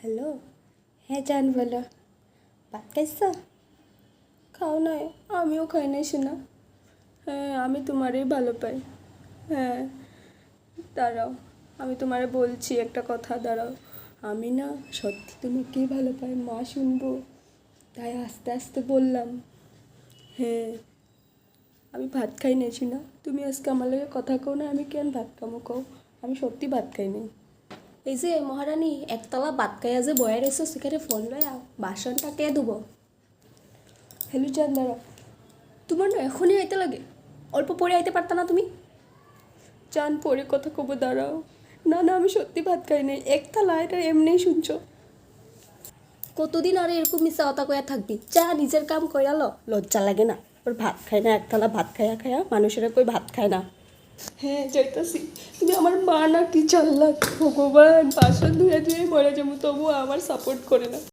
Hello. হ্যাঁ জান বলো। ভাত খাইছো? খাও নাই, আমিও খাই নাই শোনা। হ্যাঁ আমি তোমারই ভালো পাই। হ্যাঁ দাঁড়াও, আমি তোমারে বলছি একটা কথা, দাঁড়াও। আমি না সত্যি তোমাকেই ভালো পাই, মা শুনবো, তাই আস্তে আস্তে বললাম। হ্যাঁ আমি ভাত খাই নাই শোনা, তুমি আজকে আমার লগে কথা কও না, আমি কেন ভাত খামো কও? আমি সত্যি ভাত খাই নাই। এই যে মহারানী একতলা ভাত খাইয়া যে বয়া রয়েছে সেখানে ফোন লয়া বাসনটা কে ধুবো? হ্যালো জান দাঁড়াও, তোমার না এখনই আইতে লাগে? অল্প পরে আইতে পারতা না তুমি? জান পরে কথা কব, দাঁড়াও। না না আমি সত্যি ভাত খাই নাই, একতলা এটা এমনিই শুনছো। কতদিন আর এরকম মিশা কথা কয়া থাকবি? যা নিজের কাম কইরা লজ্জা লাগে না? ওর ভাত খায় না, একতলা ভাত খায়া খায়া মানুষেরা কই ভাত খায় না। হ্যাঁ যাইতাছি। তুমি আমার মা না কি চাল্লাক, ভগবান বাসন ধুয়ে ধুয়ে মরে যাবো তবুও আমার সাপোর্ট করে না।